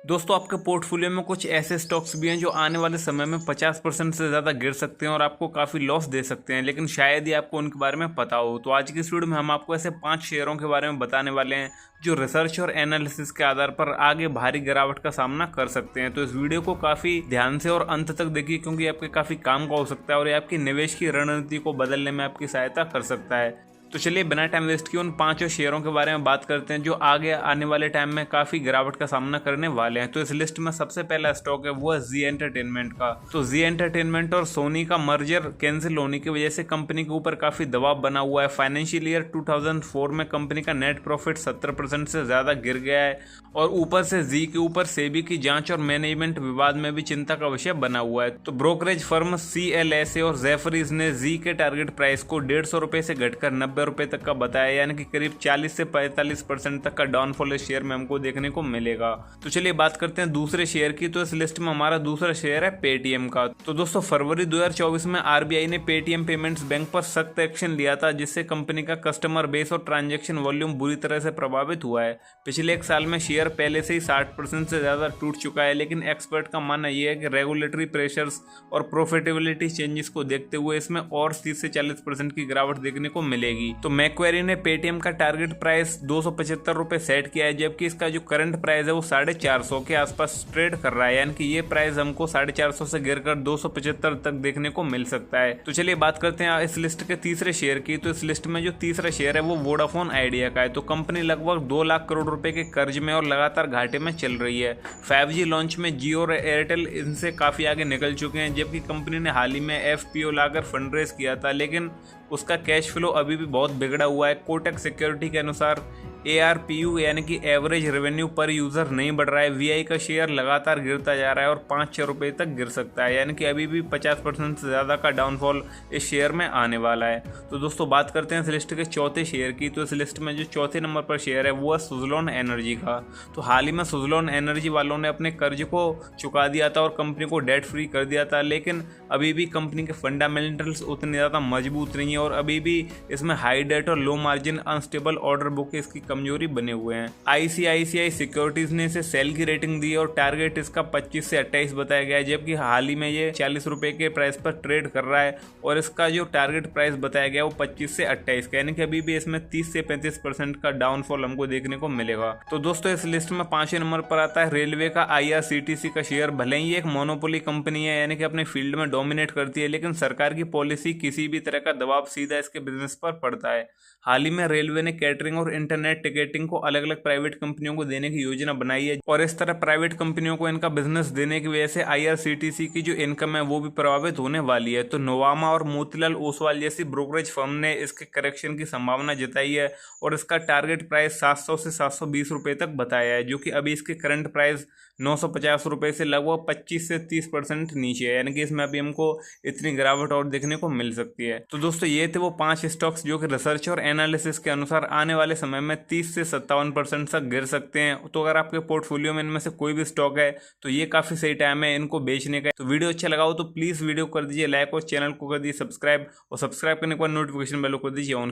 दोस्तों आपके पोर्टफोलियो में कुछ ऐसे स्टॉक्स भी हैं जो आने वाले समय में 50% से ज़्यादा गिर सकते हैं और आपको काफ़ी लॉस दे सकते हैं, लेकिन शायद ही आपको उनके बारे में पता हो। तो आज की इस वीडियो में हम आपको ऐसे 5 शेयरों के बारे में बताने वाले हैं जो रिसर्च और एनालिसिस के आधार पर आगे भारी गिरावट का सामना कर सकते हैं। तो इस वीडियो को काफ़ी ध्यान से और अंत तक देखिए, क्योंकि आपके काफ़ी काम का हो सकता है और ये आपकी निवेश की रणनीति को बदलने में आपकी सहायता कर सकता है। तो चलिए बिना टाइम वेस्ट किए उन पांचों शेयरों के बारे में बात करते हैं जो आगे आने वाले टाइम में काफी गिरावट का सामना करने वाले हैं। तो इस लिस्ट में सबसे पहला स्टॉक है वो है जी एंटरटेनमेंट का। तो जी एंटरटेनमेंट और सोनी का मर्जर कैंसिल होने की वजह से कंपनी के ऊपर काफी दबाव बना हुआ है। फाइनेंशियल ईयर 2004 में कंपनी का नेट प्रॉफिट 70% से ज्यादा गिर गया है और ऊपर से जी के ऊपर सेबी की जांच और मैनेजमेंट विवाद में भी चिंता का विषय बना हुआ है। तो ब्रोकरेज फर्म CLSA और जेफरीज ने जी के टारगेट प्राइस को 150 रुपए से घटकर 90 रुपए तक का बताया, यानी कि करीब 40 से 45% तक का डाउनफॉल इस शेयर में हमको देखने को मिलेगा। तो चलिए बात करते हैं दूसरे शेयर की। तो इस लिस्ट में हमारा दूसरा शेयर है पेटीएम का। तो दोस्तों फरवरी 2024 में आरबीआई ने पेटीएम पेमेंट्स बैंक पर सख्त एक्शन लिया था, जिससे कंपनी का कस्टमर बेस और ट्रांजेक्शन वॉल्यूम बुरी तरह से प्रभावित हुआ है। पिछले एक साल में शेयर पहले से ही 60% से ज्यादा टूट चुका है, लेकिन एक्सपर्ट का मानना यह है कि रेगुलेटरी प्रेशर्स और प्रॉफिटेबिलिटी चेंजेस को देखते हुए इसमें और 30 से 40% की गिरावट देखने को मिलेगी। तो मैक्वेरी ने पेटीएम का टारगेट प्राइस 275 रुपए सेट किया है, जबकि इसका जो करंट प्राइस है वो 450 के आसपास ट्रेड कर रहा है, यानी कि ये प्राइस हमको 450 से गिरकर 275 तक देखने को मिल सकता है। तो चलिए बात करते हैं इस लिस्ट के तीसरे शेयर की। तो इस लिस्ट में जो तीसरा शेयर है वो वोडाफोन आइडिया का है। तो कंपनी लगभग 2 लाख करोड़ रुपए के कर्ज में और लगातार घाटे में चल रही है। 5G लॉन्च में जियो और एयरटेल इनसे काफी आगे निकल चुके हैं, जबकि कंपनी ने हाल ही में FPO लाकर फंड रेज किया था, लेकिन उसका कैश फ्लो अभी भी बहुत बिगड़ा हुआ है। कोटक सिक्योरिटी के अनुसार ARPU यानी कि एवरेज रेवेन्यू पर यूजर नहीं बढ़ रहा है। VI का शेयर लगातार गिरता जा रहा है और 5-6 रुपए तक गिर सकता है, यानी कि अभी भी 50% से ज़्यादा का डाउनफॉल इस शेयर में आने वाला है। तो दोस्तों बात करते हैं इस लिस्ट के चौथे शेयर की। तो इस लिस्ट में जो चौथे नंबर पर शेयर है वो है सुज़लोन एनर्जी का। तो हाल ही में सुज़लोन एनर्जी वालों ने अपने कर्ज को चुका दिया था और कंपनी को डेट फ्री कर दिया था, लेकिन अभी भी कंपनी के फंडामेंटल्स उतने ज़्यादा मजबूत नहीं है और अभी भी इसमें हाई डेट और low margin unstable order book इसकी कमजोरी बने हुए हैं। ICICI सिक्योरिटीज ने इसे सेल की रेटिंग दी और टारगेट इसका 25 से 28 बताया गया है, जबकि हाल ही में ये 40 रुपए के प्राइस पर ट्रेड कर रहा है और इसका जो टारगेट प्राइस बताया गया वो 25 से 28 का, यानी कि अभी भी इसमें 30 से 35% का डाउनफॉल हमको देखने को मिलेगा। तो दोस्तों इस लिस्ट में 5वें नंबर पर आता है रेलवे का IRCTC का शेयर। भले ही एक मोनोपोली कंपनी है, यानी कि अपने फील्ड में डोमिनेट करती है, लेकिन सरकार की पॉलिसी किसी भी तरह का दबाव सीधा इसके बिजनेस पर पड़ता है। हाल ही में रेलवे ने कैटरिंग और इंटरनेट टिकटिंग को अलग अलग प्राइवेट कंपनियों को देने की योजना बनाई है और इस तरह प्राइवेट कंपनियों को इनका बिजनेस देने की वजह से IRCTC की जो इनकम है वो भी प्रभावित होने वाली है। तो नोवामा और मोतीलाल ओसवाल जैसी ब्रोकरेज फर्म ने इसके करेक्शन की संभावना जताई है और इसका टारगेट प्राइस 700 से 720 रुपए तक बताया है, जो कि अभी इसके करंट प्राइस 950 रुपए से लगभग 25 से 30% नीचे है, यानी कि इसमें अभी हमको इतनी गिरावट और देखने को मिल सकती है। तो दोस्तों ये थे वो 5 स्टॉक्स जो कि रिसर्च और एनालिसिस के अनुसार आने वाले समय में 30 से 57% तक गिर सकते हैं। तो अगर आपके पोर्टफोलियो में इनमें से कोई भी स्टॉक है तो ये काफी सही टाइम है इनको बेचने का। तो वीडियो अच्छा लगा हो तो प्लीज वीडियो कर दीजिए लाइक और चैनल को कर दीजिए सब्सक्राइब, और सब्सक्राइब करने के बाद नोटिफिकेशन बेल को कर दीजिए ऑन।